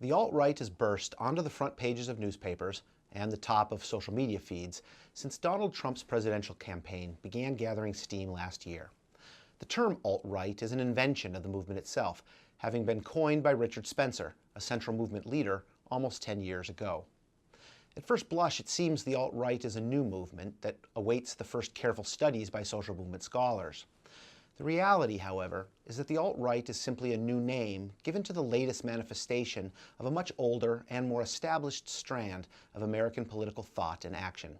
The alt-right has burst onto the front pages of newspapers and the top of social media feeds since Donald Trump's presidential campaign began gathering steam last year. The term alt-right is an invention of the movement itself, having been coined by Richard Spencer, a central movement leader, almost 10 years ago. At first blush, it seems the alt-right is a new movement that awaits the first careful studies by social movement scholars. The reality, however, is that the alt-right is simply a new name given to the latest manifestation of a much older and more established strand of American political thought and action.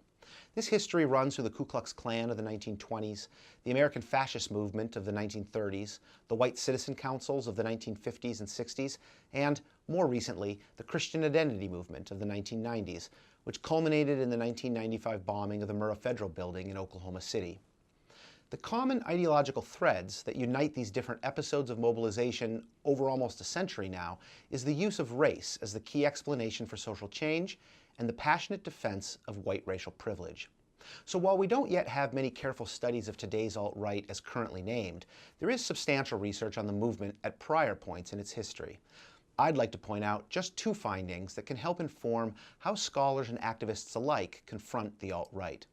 This history runs through the Ku Klux Klan of the 1920s, the American fascist movement of the 1930s, the white citizen councils of the 1950s and 60s, and, more recently, the Christian identity movement of the 1990s, which culminated in the 1995 bombing of the Murrah Federal Building in Oklahoma City. The common ideological threads that unite these different episodes of mobilization over almost a century now is the use of race as the key explanation for social change and the passionate defense of white racial privilege. So while we don't yet have many careful studies of today's alt-right as currently named, there is substantial research on the movement at prior points in its history. I'd like to point out just two findings that can help inform how scholars and activists alike confront the alt-right.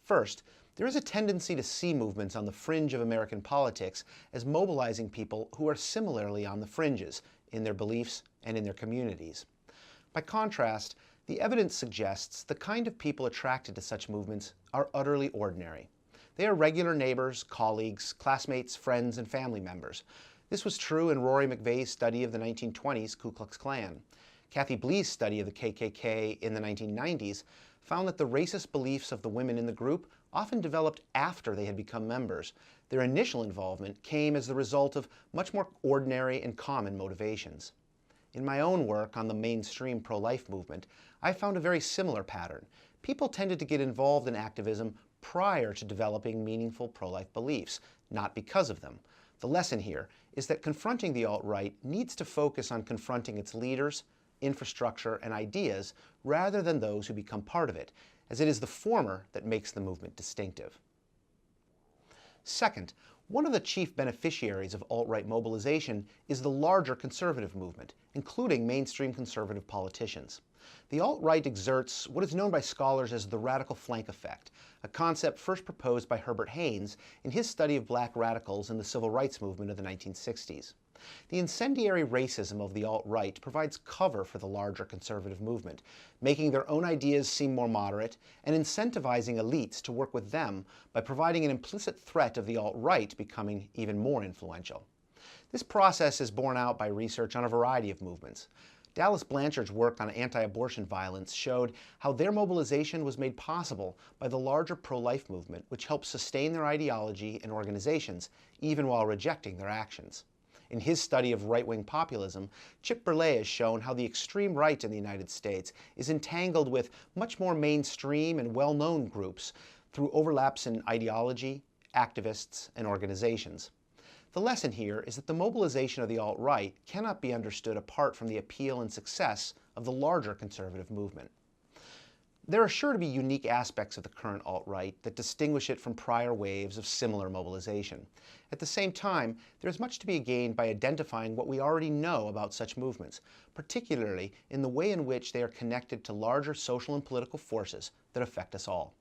First, there is a tendency to see movements on the fringe of American politics as mobilizing people who are similarly on the fringes in their beliefs and in their communities. By contrast, the evidence suggests the kind of people attracted to such movements are utterly ordinary. They are regular neighbors, colleagues, classmates, friends, and family members. This was true in Rory McVeigh's study of the 1920s Ku Klux Klan. Kathy Blee's study of the KKK in the 1990s found that the racist beliefs of the women in the group often developed after they had become members. Their initial involvement came as the result of much more ordinary and common motivations. In my own work on the mainstream pro-life movement, I found a very similar pattern. People tended to get involved in activism prior to developing meaningful pro-life beliefs, not because of them. The lesson here is that confronting the alt-right needs to focus on confronting its leaders, infrastructure, and ideas rather than those who become part of it, as it is the former that makes the movement distinctive. Second, one of the chief beneficiaries of alt-right mobilization is the larger conservative movement, including mainstream conservative politicians. The alt-right exerts what is known by scholars as the radical flank effect, a concept first proposed by Herbert Haynes in his study of black radicals in the civil rights movement of the 1960s. The incendiary racism of the alt-right provides cover for the larger conservative movement, making their own ideas seem more moderate and incentivizing elites to work with them by providing an implicit threat of the alt-right becoming even more influential. This process is borne out by research on a variety of movements. Dallas Blanchard's work on anti-abortion violence showed how their mobilization was made possible by the larger pro-life movement, which helped sustain their ideology and organizations even while rejecting their actions. In his study of right-wing populism, Chip Berlet has shown how the extreme right in the United States is entangled with much more mainstream and well-known groups through overlaps in ideology, activists, and organizations. The lesson here is that the mobilization of the alt-right cannot be understood apart from the appeal and success of the larger conservative movement. There are sure to be unique aspects of the current alt-right that distinguish it from prior waves of similar mobilization. At the same time, there is much to be gained by identifying what we already know about such movements, particularly in the way in which they are connected to larger social and political forces that affect us all.